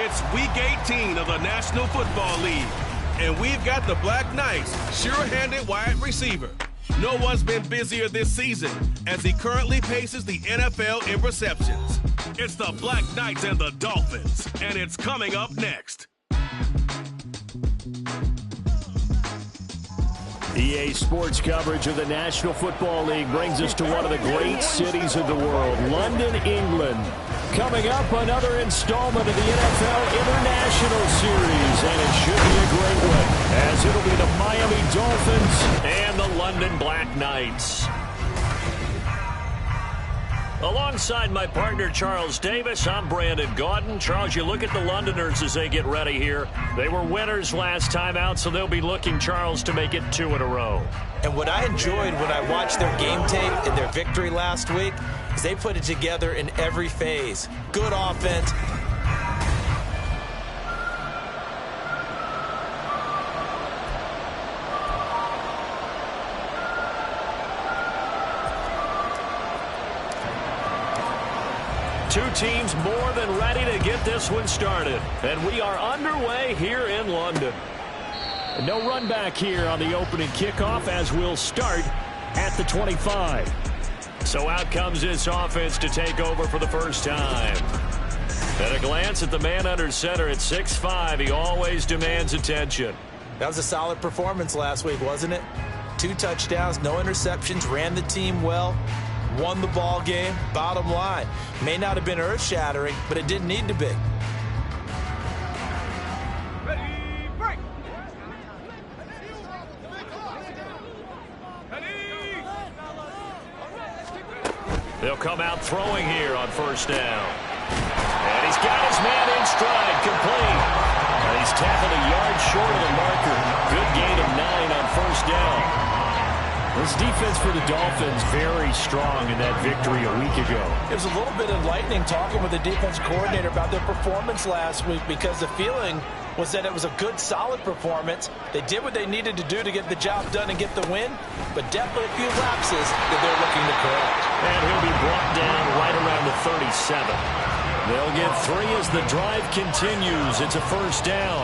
It's Week 18 of the National Football League, and we've got the Black Knights, sure-handed wide receiver. No one's been busier this season as he currently paces the NFL in receptions. It's the Black Knights and the Dolphins, and it's coming up next. EA Sports coverage of the National Football League brings us to one of the great cities of the world, London, England. Coming up, another installment of the NFL International Series, and it should be a great one, as it'll be the Miami Dolphins and the London Black Knights. Alongside my partner, Charles Davis, I'm Brandon Gaudin. Charles, you look at the Londoners as they get ready here. They were winners last time out, so they'll be looking, Charles, to make it 2 in a row. And what I enjoyed when I watched their game tape and their victory last week is they put it together in every phase. Good offense. Two teams more than ready to get this one started. And we are underway here in London. No run back here on the opening kickoff as we'll start at the 25. So out comes this offense to take over for the first time. At a glance at the man under center at 6'5", he always demands attention. That was a solid performance last week, wasn't it? 2 touchdowns, no interceptions, ran the team well. Won the ball game. Bottom line, may not have been earth-shattering, but it didn't need to be. Ready, break! They'll come out throwing here on first down. And he's got his man in stride, complete. And he's tackled a yard short of the marker. Good gain of 9 on first down. This defense for the Dolphins very strong in that victory a week ago. It was a little bit enlightening talking with the defense coordinator about their performance last week, because the feeling was that it was a good, solid performance. They did what they needed to do to get the job done and get the win, but definitely a few lapses that they're looking to correct. And he'll be brought down right around the 37. They'll get 3 as the drive continues. It's a first down.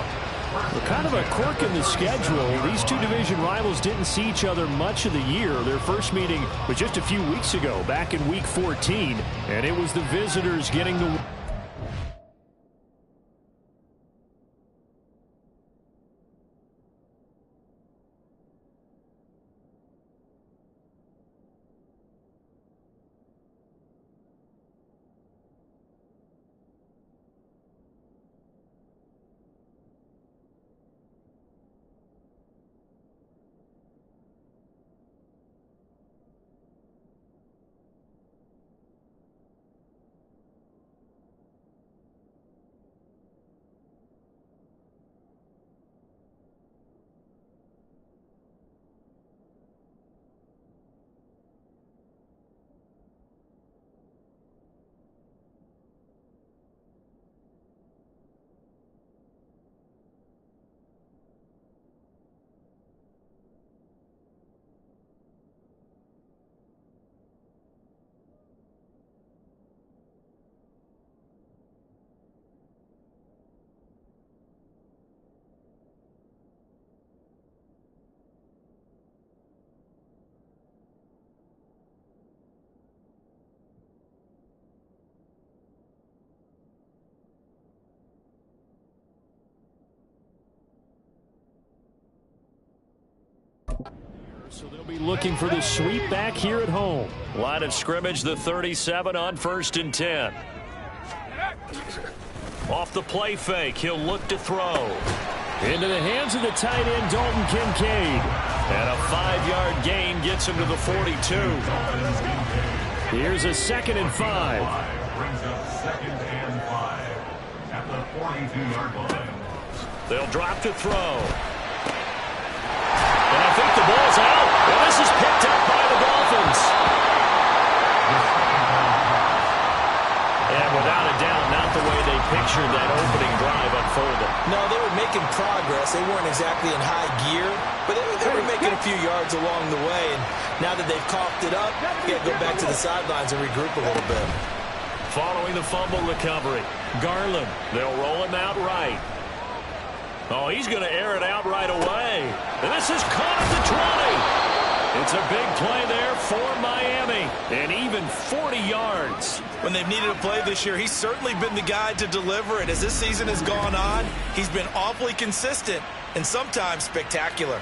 Well, kind of a quirk in the schedule. These two division rivals didn't see each other much of the year. Their first meeting was just a few weeks ago, back in Week 14, and it was the visitors getting the... So they'll be looking for the sweep back here at home. Line of scrimmage, the 37 on 1st and 10. Off the play fake, he'll look to throw. Into the hands of the tight end, Dalton Kincaid. And a 5-yard gain gets him to the 42. Here's a 2nd and 5. Brings up 2nd and 5 at the 42-yard line. They'll drop to throw. And I think the ball's out. And this is picked up by the Dolphins. And without a doubt, not the way they pictured that opening drive unfolded. No, they were making progress. They weren't exactly in high gear, but they were making a few yards along the way. And now that they've coughed it up, you got to go back to the sidelines and regroup a little bit. following the fumble recovery. Garland, they'll roll him out right. Oh, he's going to air it out right away. And this is caught at the 20. It's a big play there for Miami. And even 40 yards. When they've needed a play this year, he's certainly been the guy to deliver it. As this season has gone on, he's been awfully consistent and sometimes spectacular.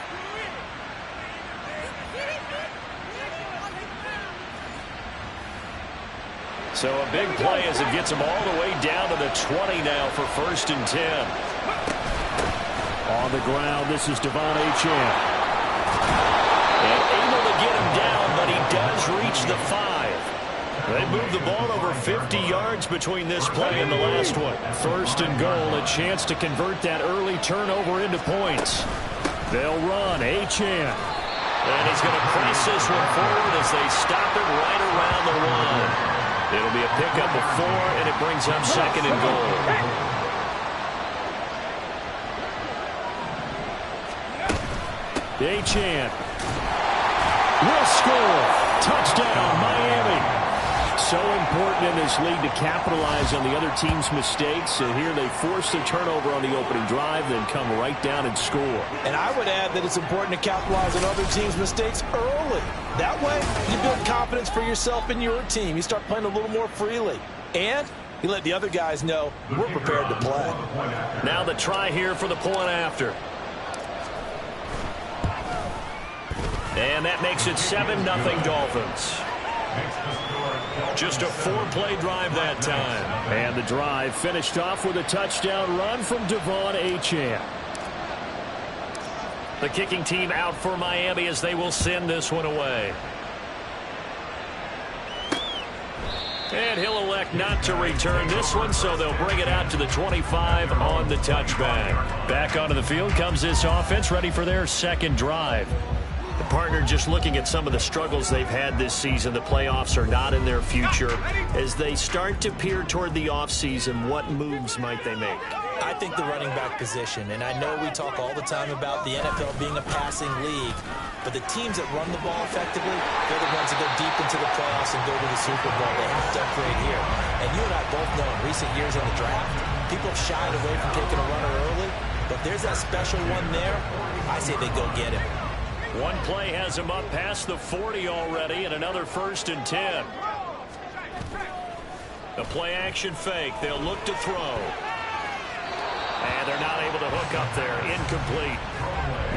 So a big play as it gets him all the way down to the 20 now for 1st and 10. On the ground, this is Devon Achane. And able to get him down, but he does reach the 5. They moved the ball over 50 yards between this play and the last one. 1st and goal, a chance to convert that early turnover into points. They'll run, Achane. And he's going to press this one forward as they stop it right around the 1. It'll be a pickup of 4, and it brings up 2nd and goal. Achane will score. Touchdown, Miami. So important in this league to capitalize on the other team's mistakes. So here they force the turnover on the opening drive, then come right down and score. And I would add that it's important to capitalize on other teams' mistakes early. That way, you build confidence for yourself and your team. You start playing a little more freely. And you let the other guys know we're prepared to play. Now the try here for the point after. And that makes it 7-0 Dolphins. Just a 4-play drive that time. And the drive finished off with a touchdown run from Devon Achane. The kicking team out for Miami as they will send this one away. And he'll elect not to return this one, so they'll bring it out to the 25 on the touchback. Back onto the field comes this offense, ready for their 2nd drive. The partner just looking at some of the struggles they've had this season. The playoffs are not in their future. As they start to peer toward the offseason, what moves might they make? I think the running back position, and I know we talk all the time about the NFL being a passing league, but the teams that run the ball effectively, they're the ones that go deep into the playoffs and go to the Super Bowl. They have to upgrade here. And you and I both know in recent years in the draft, people have shied away from taking a runner early, but there's that special one there. I say they go get him. One play has him up past the 40 already, and another 1st and 10. The play action fake. They'll look to throw. And they're not able to hook up there. Incomplete.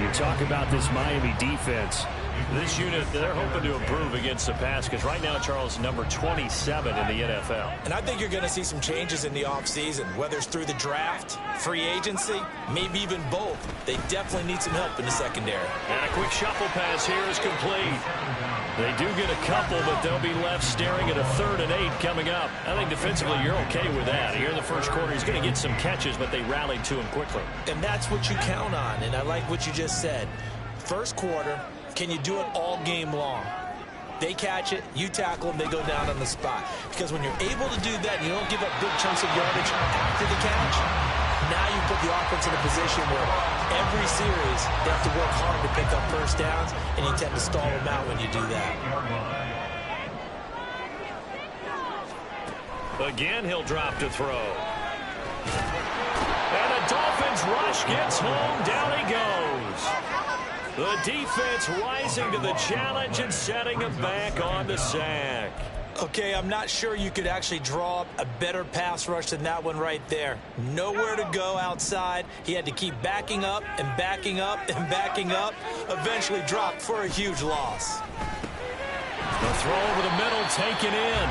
You talk about this Miami defense. This unit, they're hoping to improve against the pass because right now, Charles, number 27 in the NFL. And I think you're going to see some changes in the offseason, whether it's through the draft, free agency, maybe even both. They definitely need some help in the secondary. And a quick shuffle pass here is complete. They do get a couple, but they'll be left staring at a 3rd and 8 coming up. I think defensively you're okay with that. Here in the first quarter, he's going to get some catches, but they rallied to him quickly. And that's what you count on, and I like what you just said. First quarter, can you do it all game long? They catch it, you tackle them, they go down on the spot. Because when you're able to do that, and you don't give up big chunks of yardage after the catch, now you put the offense in a position where every series they have to work hard to pick up first downs, and you tend to stall them out when you do that. Again, he'll drop to throw. And the Dolphins rush gets home. Down he goes. The defense rising to the challenge and setting him back on the sack. Okay, I'm not sure you could actually draw up a better pass rush than that one right there. Nowhere to go outside. He had to keep backing up and backing up and backing up. Eventually dropped for a huge loss. The throw over the middle taken in.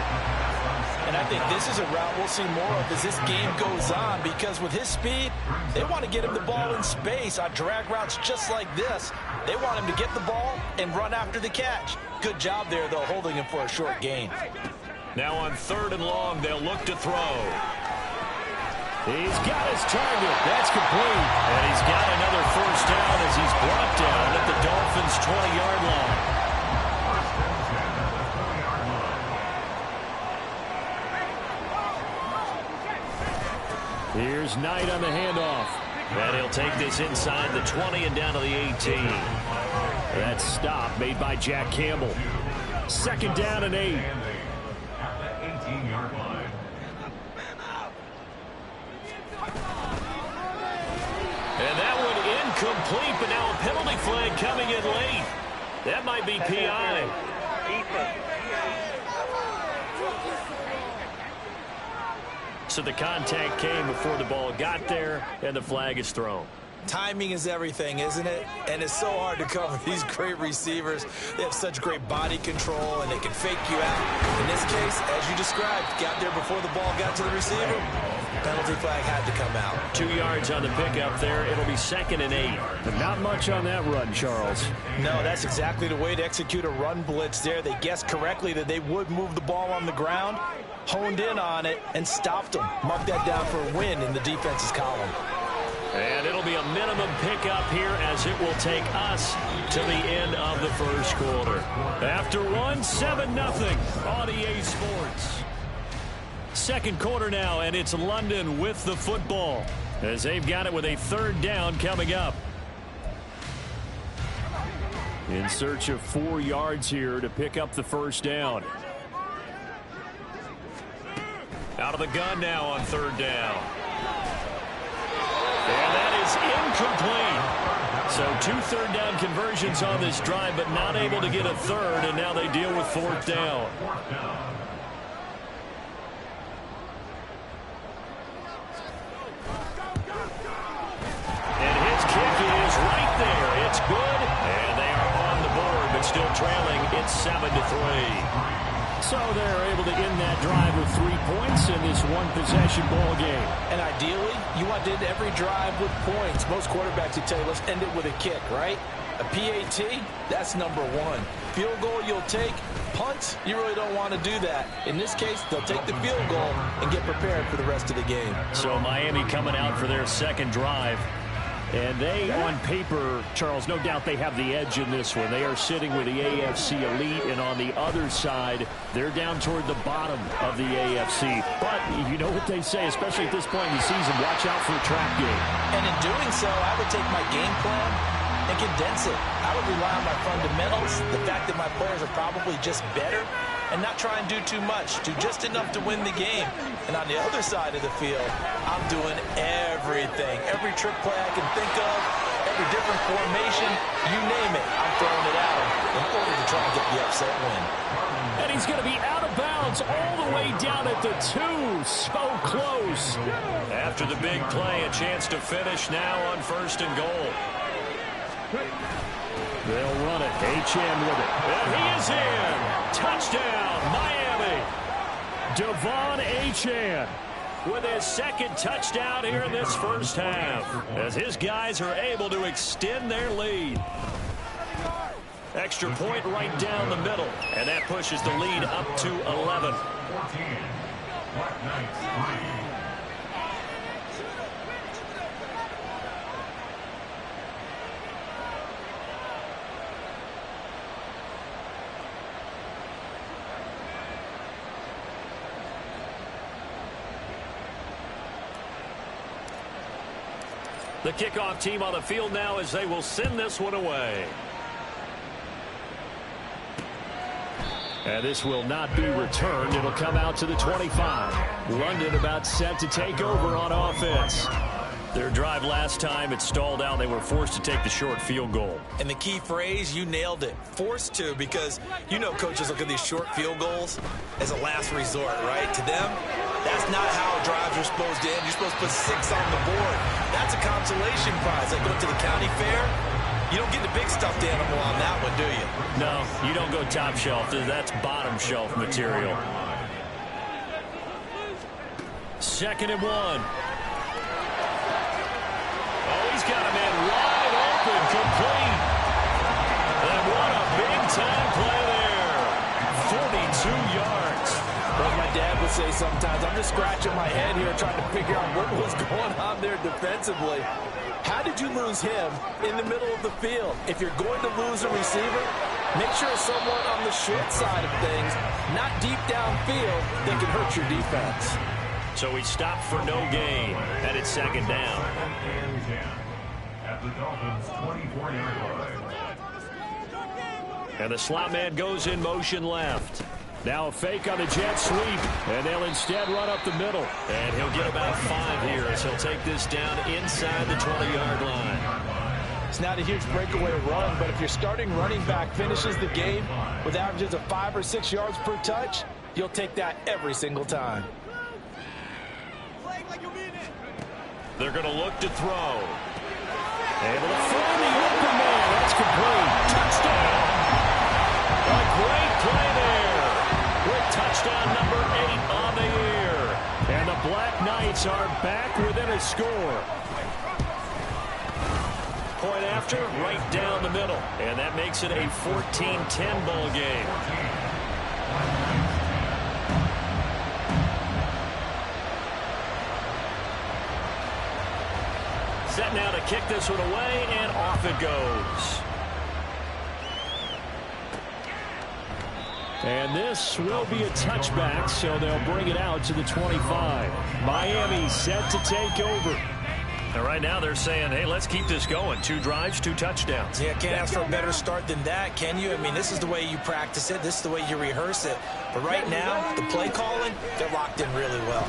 And I think this is a route we'll see more of as this game goes on, because with his speed, they want to get him the ball in space on drag routes just like this. They want him to get the ball and run after the catch. Good job there, though, holding him for a short gain. Now on 3rd and long, they'll look to throw. He's got his target. That's complete. And he's got another first down as he's brought down at the Dolphins' 20-yard line. Here's Knight on the handoff. And he'll take this inside the 20 and down to the 18. That stop made by Jack Campbell. 2nd down and 8. At the 18-yard line. incomplete, but now a penalty flag coming in late. That might be PI. So the contact came before the ball got there, and the flag is thrown. Timing is everything, isn't it? And it's so hard to cover these great receivers. They have such great body control, and they can fake you out. In this case, as you described, got there before the ball got to the receiver. Penalty flag had to come out. 2 yards on the pickup there. It'll be 2nd and 8. But not much on that run, Charles. No, that's exactly the way to execute a run blitz there. They guessed correctly that they would move the ball on the ground, honed in on it, and stopped them. Mark that down for a win in the defense's column. And it'll be a minimum pickup here as it will take us to the end of the first quarter. After one, 7-0 on EA Sports. Second quarter now, and it's London with the football as they've got it with a 3rd down coming up. In search of 4 yards here to pick up the first down. Out of the gun now on 3rd down. And that is incomplete. So 2 third down conversions on this drive, but not able to get a third, and now they deal with 4th down. And his kick is right there. It's good, and they are on the board, but still trailing. It's 7-3. So they're able to end that drive with 3 points in this one-possession ball game. And ideally, you want to end every drive with points. Most quarterbacks would tell you, let's end it with a kick, right? A PAT, that's number 1. Field goal you'll take. Punts, you really don't want to do that. In this case, they'll take the field goal and get prepared for the rest of the game. So Miami coming out for their second drive. And they, on paper, Charles, no doubt they have the edge in this one. They are sitting with the AFC elite, and on the other side, they're down toward the bottom of the AFC. But you know what they say, especially at this point in the season, watch out for a trap game. And in doing so, I would take my game plan and condense it. I would rely on my fundamentals, the fact that my players are probably just better, and not try and do too much, do just enough to win the game. And on the other side of the field, I'm doing everything. Every trick play I can think of, every different formation, you name it, I'm throwing it at him in order to try and get the upset win. And he's going to be out of bounds all the way down at the 2. So close. After the big play, a chance to finish now on 1st and goal. They'll run it. H.M. with it. And he is in. Touchdown, Miami. Devon Achane with his 2nd touchdown here in this first half, as his guys are able to extend their lead. Extra point right down the middle, and that pushes the lead up to 11. 14. Black Knights 3. The kickoff team on the field now as they will send this one away. And this will not be returned. It'll come out to the 25. London about set to take over on offense. Their drive last time, it stalled out. They were forced to take the short field goal. And the key phrase, you nailed it. Forced to, because you know coaches look at these short field goals as a last resort, right? To them, that's not how drives are supposed to end. You're supposed to put 6 on the board. That's a consolation prize. Like going to the county fair, you don't get the big stuffed animal on that one, do you? No, you don't go top shelf. That's bottom shelf material. 2nd and 1. Oh, he's got a man wide open, complete. And what a big-time play there. 42 yards. Like my dad would say sometimes, I'm just scratching my head here trying to figure out what was going on there defensively. How did you lose him in the middle of the field? If you're going to lose a receiver, make sure it's someone on the short side of things, not deep downfield, that can hurt your defense. So he stopped for no gain, and it's 2nd down. And 10 at the Dolphins' 24-yard line. And the slot man goes in motion left. Now a fake on the jet sweep, and they'll instead run up the middle. And he'll get about 5 here as he'll take this down inside the 20-yard line. It's not a huge breakaway run, but if your starting running back finishes the game with averages of 5 or 6 yards per touch, you'll take that every single time. They're going to look to throw. Able to find the open man. That's complete. Touchdown. A great play there. With touchdown number 8 on the year. And the Black Knights are back within a score. Point after, right down the middle. And that makes it a 14-10 ball game. Set now to kick this one away, and off it goes. And this will be a touchback, so they'll bring it out to the 25. Miami set to take over. And right now they're saying, hey, let's keep this going. 2 drives, 2 touchdowns. Yeah, can't ask for a better start than that, can you? I mean, this is the way you practice it. This is the way you rehearse it. But right now, the play calling, they're locked in really well.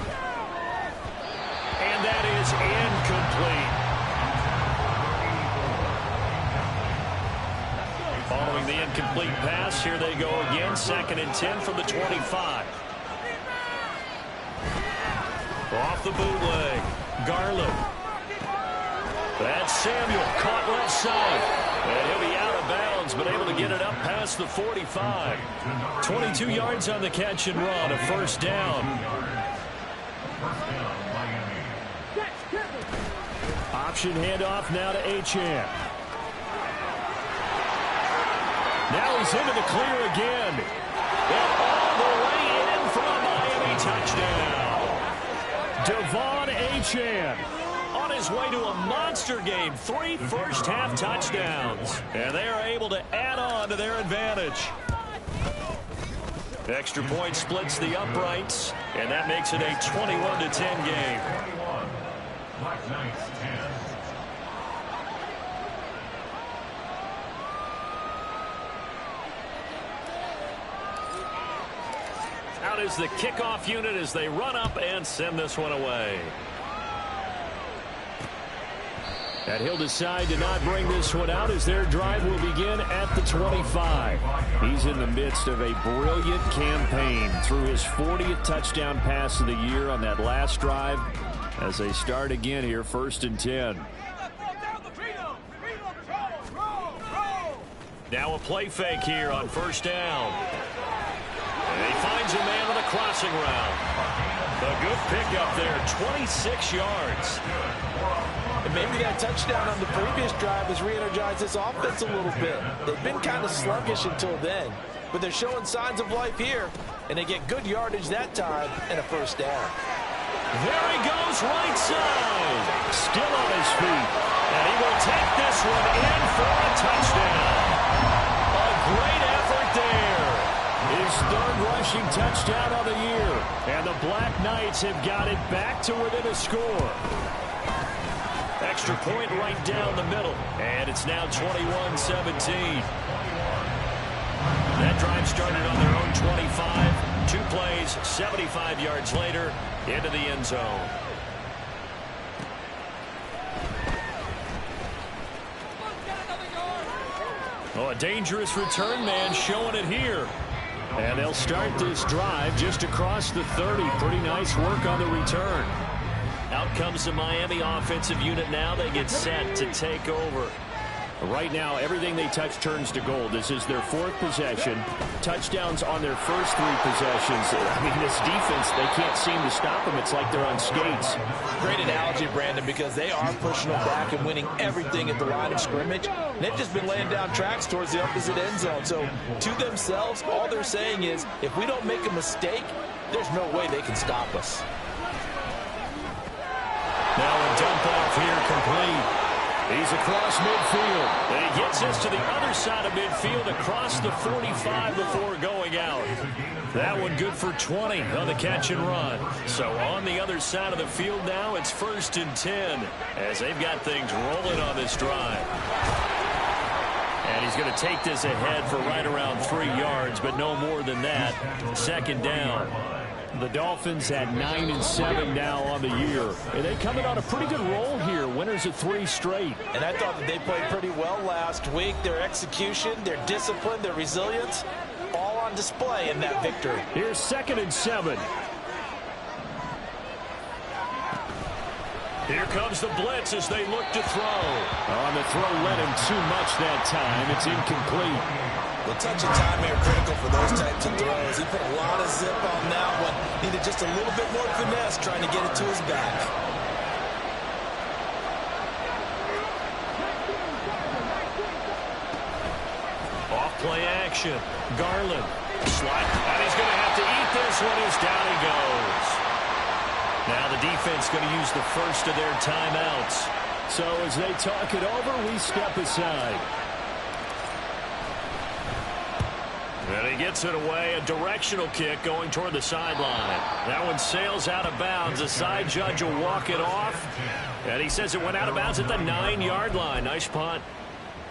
And that is incomplete. Following the incomplete pass, here they go again. 2nd and 10 from the 25. Off the bootleg. Garland. That's Samuel, caught left side. And he'll be out of bounds, but able to get it up past the 45. 22 yards on the catch and run, a first down. Option handoff now to Achane. Now he's into the clear again. And all the way in for a Miami touchdown. Devon Achane on his way to a monster game. 3 first-half touchdowns. And they are able to add on to their advantage. Extra point splits the uprights. And that makes it a 21-10 game. Black Knights 10. Out is the kickoff unit as they run up and send this one away. And he'll decide to not bring this one out as their drive will begin at the 25. He's in the midst of a brilliant campaign through his 40th touchdown pass of the year on that last drive as they start again here, 1st and 10. Now a play fake here on 1st down. And he finds a man on the crossing route. A good pickup there, 26 yards. And maybe that touchdown on the previous drive has re-energized this offense a little bit. They've been kind of sluggish until then, but they're showing signs of life here, and they get good yardage that time and a first down. There he goes, right side. Still on his feet. And he will take this one in for a touchdown. A great effort there. His 3rd rushing touchdown of the year. And the Black Knights have got it back to within a score. Extra point right down the middle. And it's now 21-17. That drive started on their own 25. 2 plays, 75 yards later, into the end zone. Oh, a dangerous return man showing it here. And they'll start this drive just across the 30. Pretty nice work on the return. Out comes the Miami offensive unit now. They get set to take over. Right now, everything they touch turns to gold. This is their 4th possession. Touchdowns on their first 3 possessions. I mean, this defense, they can't seem to stop them. It's like they're on skates. Great analogy, Brandon, because they are pushing them back and winning everything at the line of scrimmage. And they've just been laying down tracks towards the opposite end zone. So, to themselves, all they're saying is, if we don't make a mistake, there's no way they can stop us. Now a dump off here complete. He's across midfield. And he gets this to the other side of midfield across the 45 before going out. That one good for 20 on the catch and run. So on the other side of the field now, it's 1st and 10 as they've got things rolling on this drive. And he's going to take this ahead for right around 3 yards, but no more than that. 2nd down. The Dolphins at 9-7 now on the year. And they coming on a pretty good roll here. Winners of 3 straight. And I thought that they played pretty well last week. Their execution, their discipline, their resilience, all on display in that victory. Here's 2nd and 7. Here comes the blitz as they look to throw. On the throw led him too much that time. It's incomplete. Well, touch and timing are critical for those types of throws. He put a lot of zip on that one. Needed just a little bit more finesse trying to get it to his back. Off play action. Garland. Slide. And he's going to have to eat this one as down he goes. Now the defense going to use the first of their timeouts. So as they talk it over, we step aside. And he gets it away. A directional kick going toward the sideline. That one sails out of bounds. The side judge will walk it off. And he says it went out of bounds at the 9-yard line. Nice punt.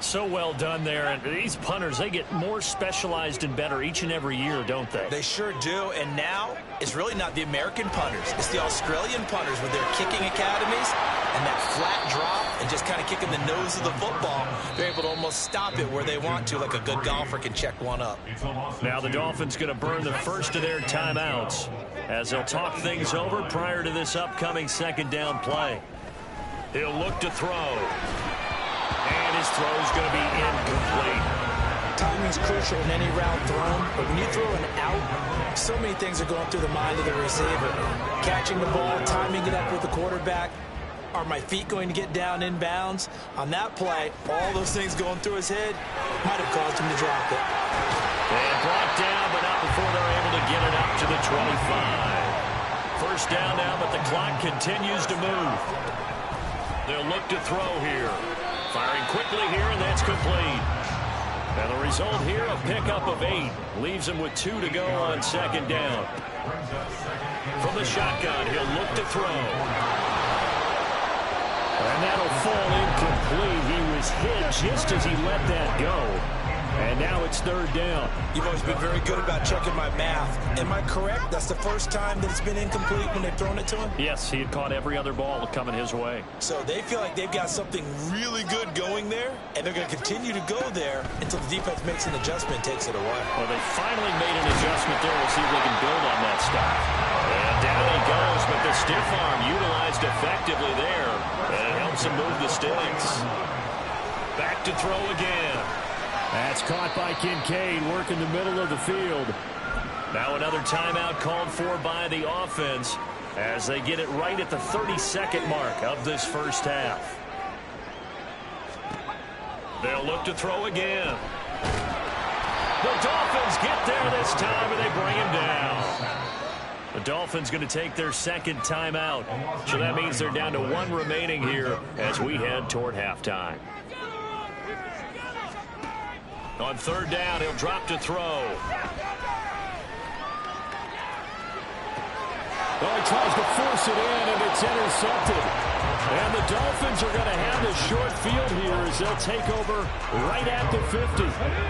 So well done there. And these punters, they get more specialized and better each and every year, don't they? They sure do. And now it's really not the American punters. It's the Australian punters with their kicking academies and that flat drop and just kind of kicking the nose of the football. They're able to almost stop it where they want to, like a good golfer can check one up. Now the Dolphins going to burn the first of their timeouts as they'll talk things over prior to this upcoming 2nd down play. He'll look to throw. And his throw is going to be incomplete. Timing is crucial in any route thrown, but when you throw an out, so many things are going through the mind of the receiver. Catching the ball, timing it up with the quarterback. Are my feet going to get down in bounds? On that play, all those things going through his head might have caused him to drop it. And brought down, but not before they're able to get it up to the 25. First down now, but the clock continues to move. They'll look to throw here. Firing quickly here, and that's complete. And the result here, a pickup of 8. Leaves him with 2 to go on 2nd down. From the shotgun, he'll look to throw. And that'll fall incomplete. He was hit just as he let that go. And now it's 3rd down. You've always been very good about checking my math. Am I correct? That's the first time that it's been incomplete when they've thrown it to him? Yes, he had caught every other ball coming his way. So they feel like they've got something really good going there, and they're going to continue to go there until the defense makes an adjustment and takes it away. Well, they finally made an adjustment there. We'll see if they can build on that stuff. And down he goes, but the stiff arm utilized effectively there. And it helps him move the sticks. Back to throw again. That's caught by Kincaid, working the middle of the field. Now another timeout called for by the offense as they get it right at the 32nd mark of this first half. They'll look to throw again. The Dolphins get there this time, and they bring him down. The Dolphins going to take their 2nd timeout. So that means they're down to 1 remaining here as we head toward halftime. On 3rd down, he'll drop to throw. Oh, he tries to force it in, and it's intercepted. And the Dolphins are going to have the short field here as they'll take over right at the 50.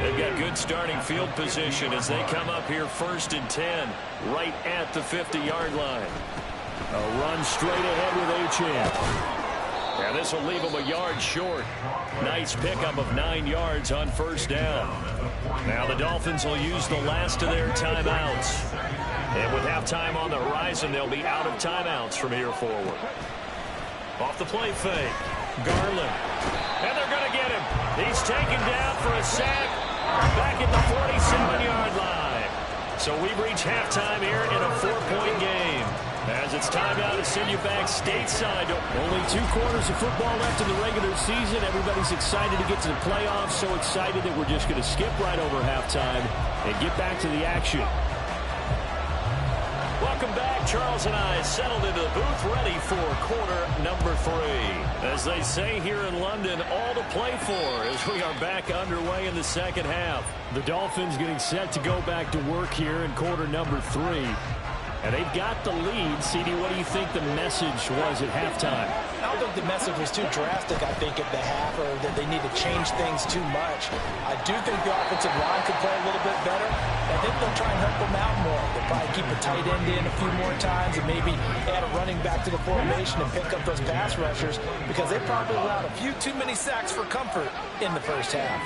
They've got good starting field position as they come up here 1st and 10, right at the 50-yard line. A run straight ahead with Achane. And this will leave him a yard short. Nice pickup of 9 yards on 1st down. Now the Dolphins will use the last of their timeouts. And with halftime on the horizon, they'll be out of timeouts from here forward. Off the play fake. Garland. And they're going to get him. He's taken down for a sack back at the 47-yard line. So we've reached halftime here in a 4-point game. As it's time now to send you back stateside. Only 2 quarters of football left in the regular season. Everybody's excited to get to the playoffs. So excited that we're just going to skip right over halftime and get back to the action. Welcome back. Charles and I settled into the booth ready for quarter number 3. As they say here in London, all to play for as we are back underway in the 2nd half. The Dolphins getting set to go back to work here in quarter number 3. And they've got the lead. CD, what do you think the message was at halftime? I don't think the message was too drastic, I think, at the half, or that they need to change things too much. I do think the offensive line could play a little bit better. I think they'll try and help them out more. They'll probably keep a tight end in a few more times and maybe add a running back to the formation and pick up those pass rushers, because they probably allowed a few too many sacks for comfort in the first half.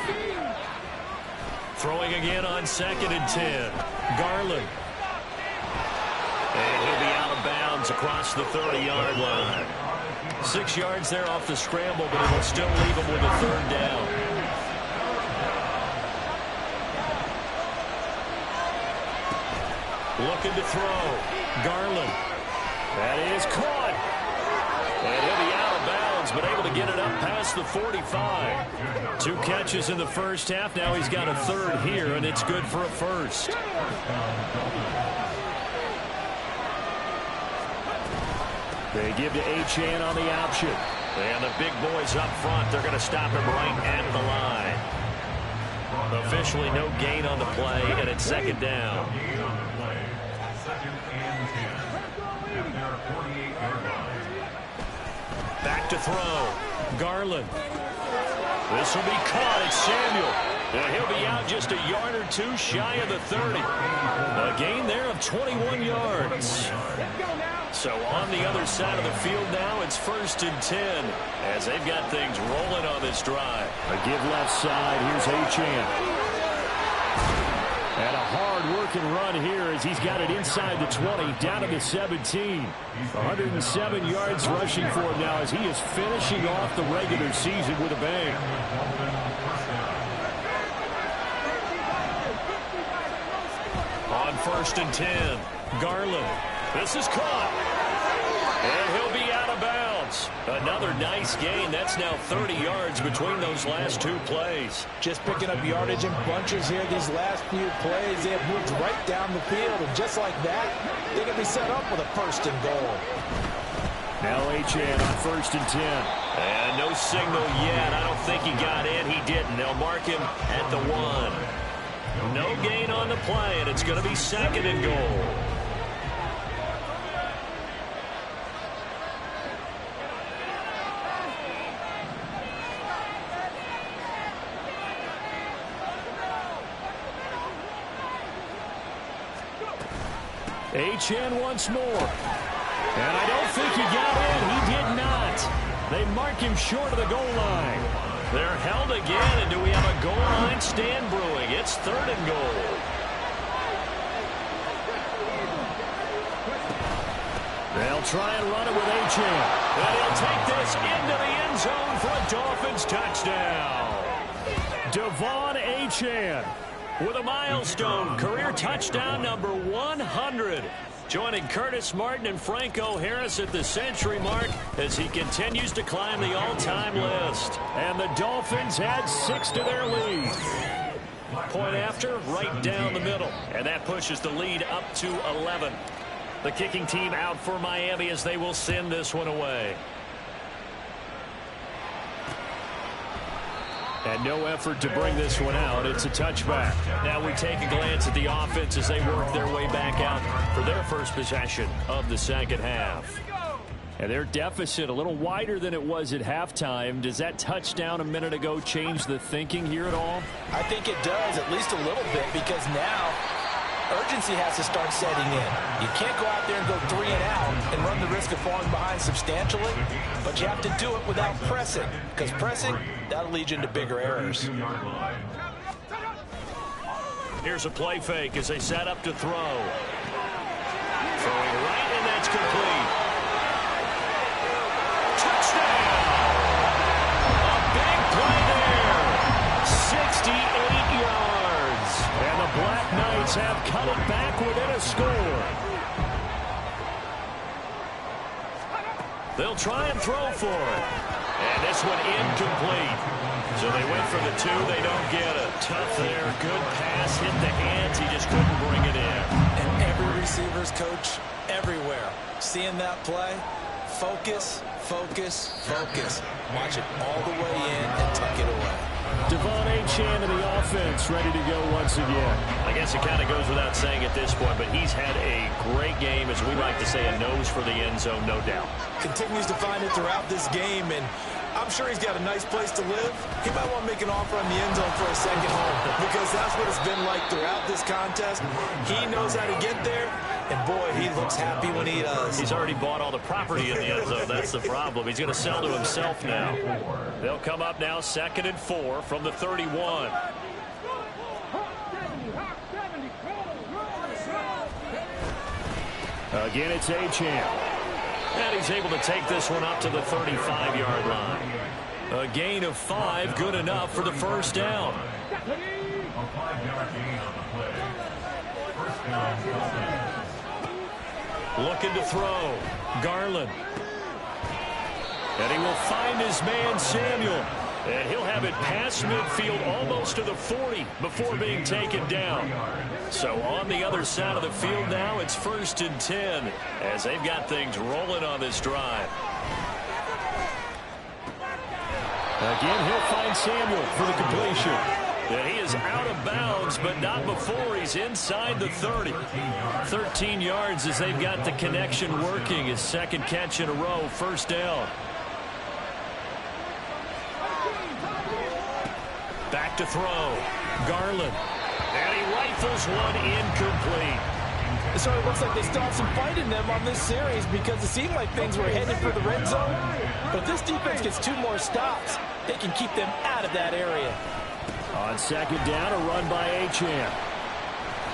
Throwing again on 2nd and 10. Garland. And he'll be out of bounds across the 30-yard line. 6 yards there off the scramble, but it will still leave him with a 3rd down. Looking to throw. Garland. That is caught. And he'll be out of bounds, but able to get it up past the 45. 2 catches in the first half. Now he's got a 3rd here, and it's good for a 1st. They give to Achane on the option. And the big boys up front, they're going to stop him right at the line. Officially no gain on the play, and it's 2nd down. Back to throw. Garland. This will be caught. It's Samuel. And he'll be out just a yard or 2 shy of the 30. A gain there of 21 yards. So on the other side of the field now, it's 1st and 10 as they've got things rolling on this drive. A give left side. Here's Achane. And a hard-working run here as he's got it inside the 20, down to the 17. 107 yards rushing for him now as he is finishing off the regular season with a bang. On 1st and 10, Garland. This is caught. And he'll be out of bounds. Another nice gain. That's now 30 yards between those last 2 plays. Just picking up yardage in bunches here these last few plays. They have moved right down the field, and just like that, they can be set up with a 1st and goal. Now Achane on 1st and 10. And no signal yet. I don't think he got in. He didn't. They'll mark him at the 1. No gain on the play, and it's going to be 2nd and goal. Achane once more. And I don't think he got in. He did not. They mark him short of the goal line. They're held again, and do we have a goal line stand brewing? It's 3rd and goal. They'll try and run it with Achane. And he'll take this into the end zone for a Dolphins touchdown. Devon Achane with a milestone career touchdown number 100. Joining Curtis Martin and Franco Harris at the century mark as he continues to climb the all-time list. And the Dolphins add 6 to their lead. Point after, right down the middle. And that pushes the lead up to 11. The kicking team out for Miami as they will send this one away. And no effort to bring this one out. It's a touchback. Now we take a glance at the offense as they work their way back out for their first possession of the 2nd half. And their deficit a little wider than it was at halftime. Does that touchdown a minute ago change the thinking here at all? I think it does, at least a little bit, because now urgency has to start setting in. You can't go out there and go 3 and out and run the risk of falling behind substantially, but you have to do it without pressing, because pressing, that'll lead you into bigger errors. Here's a play fake as they set up to throw. Throwing right, and that's complete. Touchdown! A big play there. 68 yards. And the Black Knights have cut it back within a score. They'll try and throw for it. And this one incomplete. So they went for the 2. They don't get it. Tough there. Good pass. Hit the hands. He just couldn't bring it in. And every receiver's coach everywhere seeing that play. Focus, focus, focus. Watch it all the way in and tuck it away. Devon Achane in the offense, ready to go once again. I guess it kind of goes without saying at this point, but he's had a great game, as we like to say, a nose for the end zone, no doubt. Continues to find it throughout this game, and I'm sure he's got a nice place to live. He might want to make an offer on the end zone for a second home, because that's what it's been like throughout this contest. He knows how to get there, and boy, he looks happy when he does. He's already bought all the property in the end zone. That's the problem. He's going to sell to himself now. They'll come up now 2nd and 4 from the 31. Again, it's Achane. And he's able to take this one up to the 35-yard line. A gain of 5, good enough for the first down. A 5-yard gain on the play. First down, Dolphins. Looking to throw. Garland. And he will find his man, Samuel. And he'll have it past midfield almost to the 40 before being taken down. So on the other side of the field now, it's 1st and 10 as they've got things rolling on this drive. Again, he'll find Samuel for the completion. And he is out of bounds, but not before he's inside the 30. 13 yards as they've got the connection working. His second catch in a row, first down. Back to throw. Garland. And he rifles one incomplete. So it looks like they still have some fight in them on this series, because it seemed like things were headed for the red zone. But if this defense gets 2 more stops, they can keep them out of that area. On 2nd down, a run by Achane.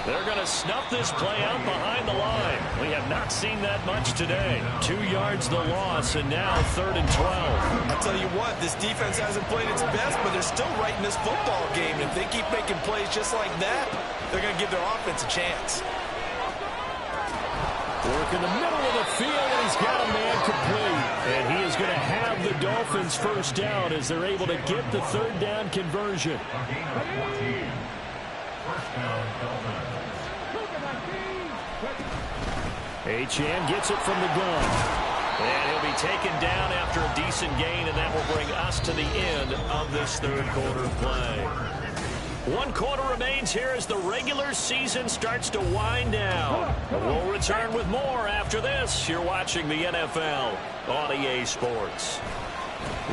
They're going to snuff this play out behind the line. We have not seen that much today. 2 yards the loss, and now 3rd and 12. I'll tell you what, this defense hasn't played its best, but they're still right in this football game. If they keep making plays just like that, they're going to give their offense a chance. Work in the middle of the field, and he's got a man complete. And he is going to have the Dolphins first down as they're able to get the 3rd down conversion. A gain of 14. First down, Dolphins. Achane gets it from the gun. And he'll be taken down after a decent gain, and that will bring us to the end of this 3rd quarter play. 1 quarter remains here as the regular season starts to wind down. We'll return with more after this. You're watching the NFL on EA Sports.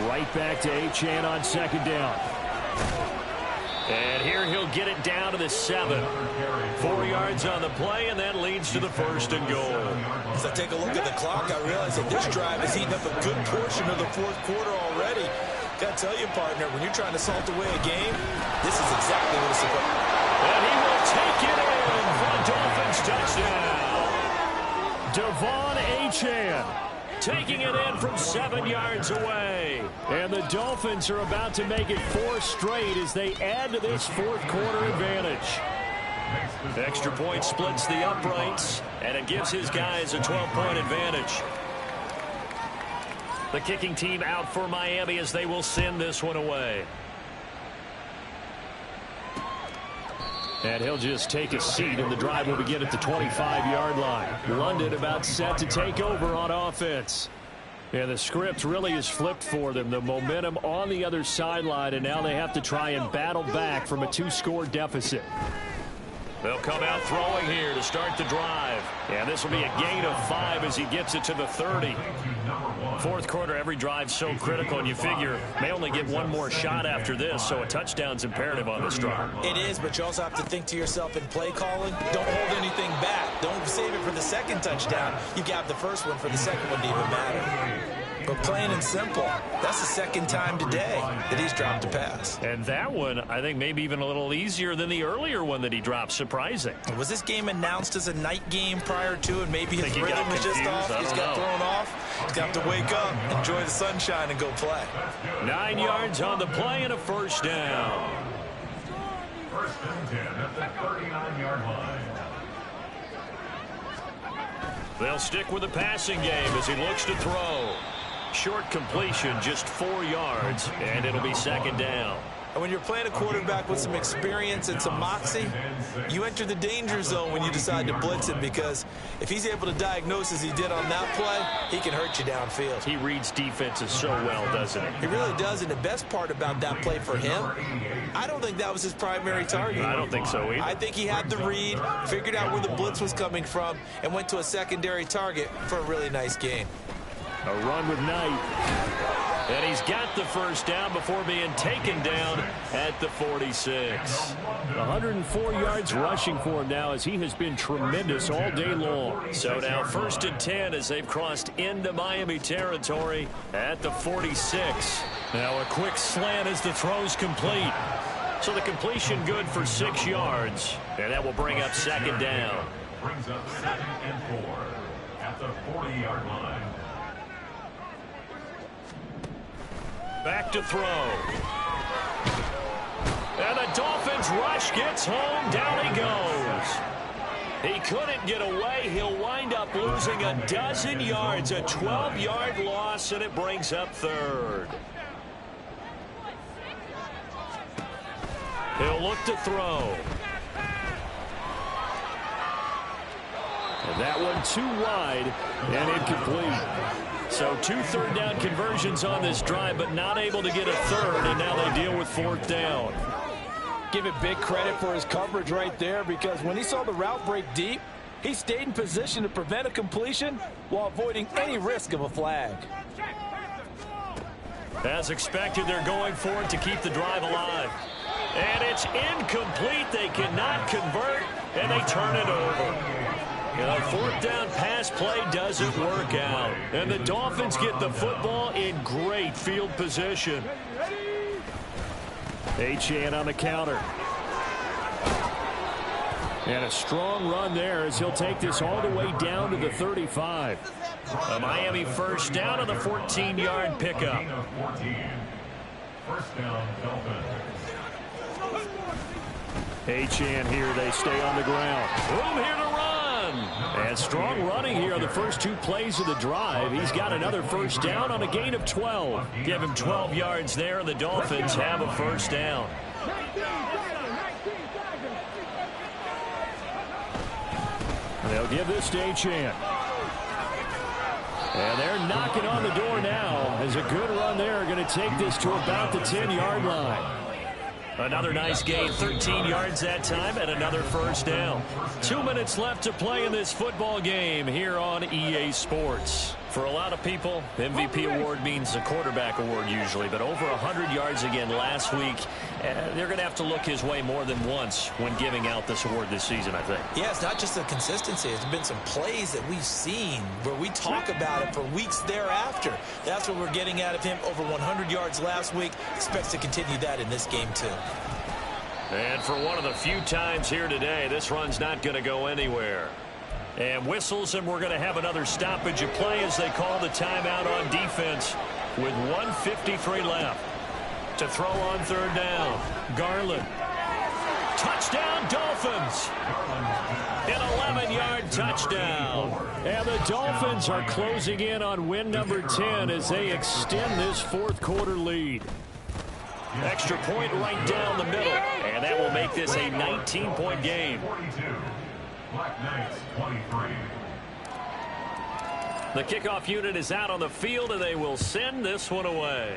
Right back to Achane on 2nd down. And here he'll get it down to the 7. 4 yards on the play, and that leads to the 1st and goal. As I take a look at the clock, I realize that this drive has eaten up a good portion of the 4th quarter already. Got to tell you, partner, when you're trying to salt away a game, this is exactly what it's supposed to be. And he will take it in for a Dolphins touchdown. Devon Achane taking it in from 7 yards away. And the Dolphins are about to make it 4 straight as they add to this 4th quarter advantage. Extra point splits the uprights, and it gives his guys a 12-point advantage. The kicking team out for Miami as they will send this one away. And he'll just take a seat, and the drive will begin at the 25-yard line. London about set to take over on offense. And the script really is flipped for them. The momentum on the other sideline, and now they have to try and battle back from a 2-score deficit. They'll come out throwing here to start the drive. And this will be a gain of 5 as he gets it to the 30. 4th quarter, every drive so critical, and you figure may only get 1 more shot after this, so a touchdown's imperative on this drive. It is, but you also have to think to yourself in play calling, don't hold anything back. Don't save it for the 2nd touchdown. You got the 1st one for the 2nd one to even matter. But plain and simple, that's the 2nd time today that he's dropped a pass. And that one, I think, maybe even a little easier than the earlier one that he dropped. Surprising. Was this game announced as a night game prior to, and maybe his rhythm was just off? He just got thrown off. He's got to wake up, enjoy the sunshine, and go play. 9 yards on the play and a 1st down. 1st and 10 at the 39-yard line. They'll stick with the passing game as he looks to throw. Short completion, just 4 yards, and it'll be 2nd down. And when you're playing a quarterback with some experience and some moxie, you enter the danger zone when you decide to blitz him, because if he's able to diagnose as he did on that play, he can hurt you downfield. He reads defenses so well, doesn't he? He really does, and the best part about that play for him, I don't think that was his primary target. I don't think so either. I think he had the read, figured out where the blitz was coming from, and went to a secondary target for a really nice gain. A run with Knight. And he's got the first down before being taken down at the 46. 104 yards rushing for him now, as he has been tremendous all day long. So now 1st and 10 as they've crossed into Miami territory at the 46. Now a quick slant as the throw's complete. So the completion good for 6 yards. And that will bring up 2nd down. Brings up 2nd and 4 at the 40-yard line. Back to throw. And the Dolphins rush gets home. Down he goes. He couldn't get away. He'll wind up losing a dozen yards. A 12-yard loss, and it brings up 3rd. He'll look to throw. And that one too wide and incomplete. So 2 third-down conversions on this drive, but not able to get a 3rd, and now they deal with 4th down. Give it big credit for his coverage right there, because when he saw the route break deep, he stayed in position to prevent a completion while avoiding any risk of a flag. As expected, they're going for it to keep the drive alive. And it's incomplete. They cannot convert, and they turn it over. A 4th down pass play doesn't work out. And the Dolphins get the football in great field position. Achane on the counter. And a strong run there as he'll take this all the way down to the 35. A Miami first down on the 14-yard pickup. 14. First down, Dolphins. Achane here, they stay on the ground. Room here to run. And strong running here on the first 2 plays of the drive. He's got another first down on a gain of 12. Give him 12 yards there, and the Dolphins have a first down. They'll give this to Achane. And they're knocking on the door now, as a good run there going to take this to about the 10-yard line. Another nice gain, 13 yards that time, and another first down. 2 minutes left to play in this football game here on EA Sports. For a lot of people, MVP award means a quarterback award usually, but over 100 yards again last week. They're going to have to look his way more than once when giving out this award this season, I think. Yeah, it's not just the consistency. There's been some plays that we've seen where we talk about it for weeks thereafter. That's what we're getting out of him. Over 100 yards last week. Expects to continue that in this game, too. And for one of the few times here today, this run's not going to go anywhere. And whistles, and we're going to have another stoppage of play as they call the timeout on defense with 1:53 left. To throw on 3rd down. Garland. Touchdown, Dolphins. An 11-yard touchdown. And the Dolphins are closing in on win number 10 as they extend this 4th quarter lead. Extra point right down the middle. And that will make this a 19-point game. 42. Black Knights 23. The kickoff unit is out on the field, and they will send this one away.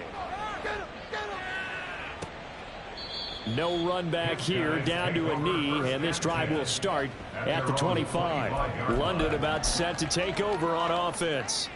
No run back here, down to a knee, and this drive will start at the 25. London about set to take over on offense.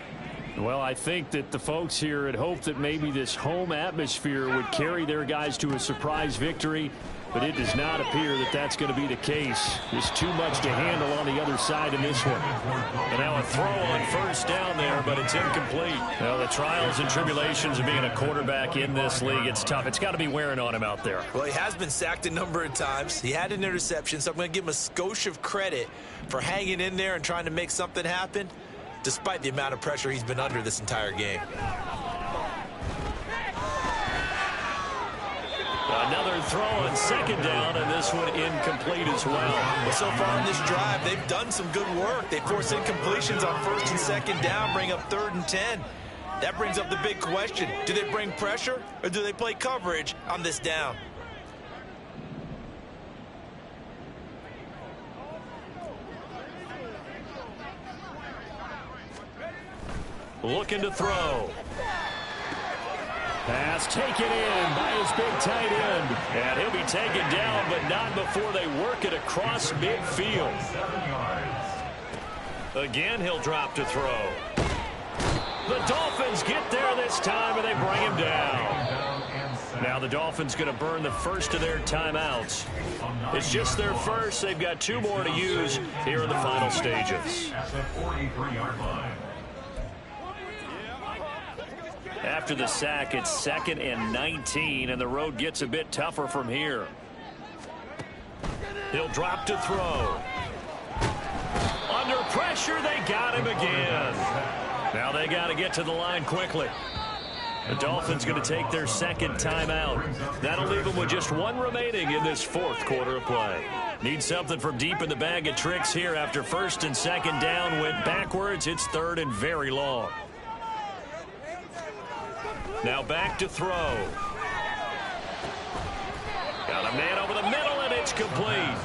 Well, I think that the folks here had hoped that maybe this home atmosphere would carry their guys to a surprise victory, but it does not appear that that's going to be the case. There's too much to handle on the other side in this one. And now a throw on first down there, but it's incomplete. Well, the trials and tribulations of being a quarterback in this league, it's tough. It's got to be wearing on him out there. Well, he has been sacked a number of times. He had an interception, so I'm going to give him a skosh of credit for hanging in there and trying to make something happen, despite the amount of pressure he's been under this entire game. Another throw on 2nd down, and this one incomplete as well. But so far in this drive, they've done some good work. They force incompletions on 1st and 2nd down, bring up 3rd and 10. That brings up the big question. Do they bring pressure, or do they play coverage on this down? looking to throw. Pass taken in by his big tight end. And he'll be taken down, but not before they work it across midfield. Again, he'll drop to throw. The Dolphins get there this time, and they bring him down. Now the Dolphins going to burn the first of their timeouts. It's just their first. They've got 2 more to use here in the final stages. After the sack, it's 2nd and 19, and the road gets a bit tougher from here. He'll drop to throw. Under pressure, they got him again. Now they got to get to the line quickly. The Dolphins going to take their 2nd timeout. That'll leave them with just 1 remaining in this 4th quarter of play. Need something from deep in the bag of tricks here after 1st and 2nd down went backwards. It's 3rd and very long. Now back to throw. Got a man over the middle, and it's complete.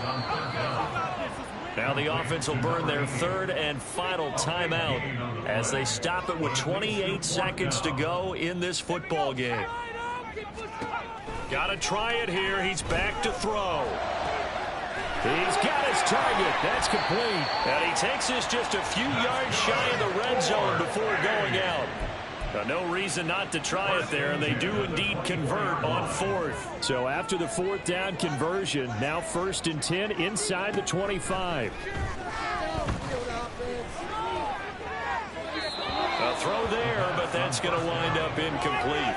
Now the offense will burn their 3rd and final timeout as they stop it with 28 seconds to go in this football game. Got to try it here. He's back to throw. He's got his target. That's complete. And he takes this just a few yards shy of the red zone before going out. No reason not to try it there, and they do indeed convert on 4th. So after the 4th down conversion, now 1st and 10 inside the 25. A throw there, but that's going to wind up incomplete.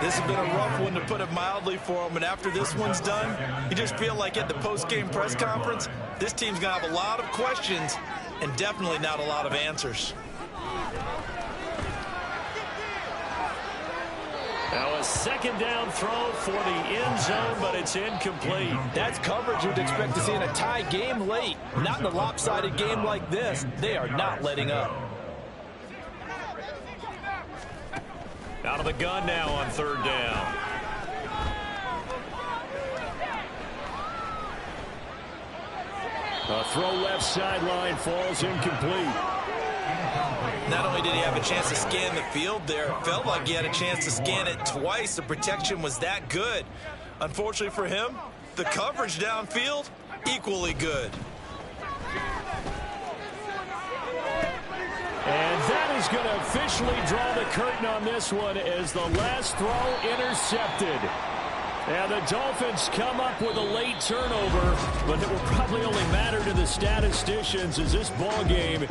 This has been a rough one, to put it mildly, for him. And after this one's done, you just feel like at the post-game press conference, this team's going to have a lot of questions and definitely not a lot of answers. Now a 2nd down throw for the end zone, but it's incomplete. That's coverage you'd expect to see in a tie game late. Not in a lopsided game like this. They are not letting up. Out of the gun now on 3rd down. A throw left sideline, falls incomplete. Not only did he have a chance to scan the field there, it felt like he had a chance to scan it twice. The protection was that good. Unfortunately for him, the coverage downfield, equally good. And that is going to officially draw the curtain on this one as the last throw intercepted. And the Dolphins come up with a late turnover, but it will probably only matter to the statisticians as this ball game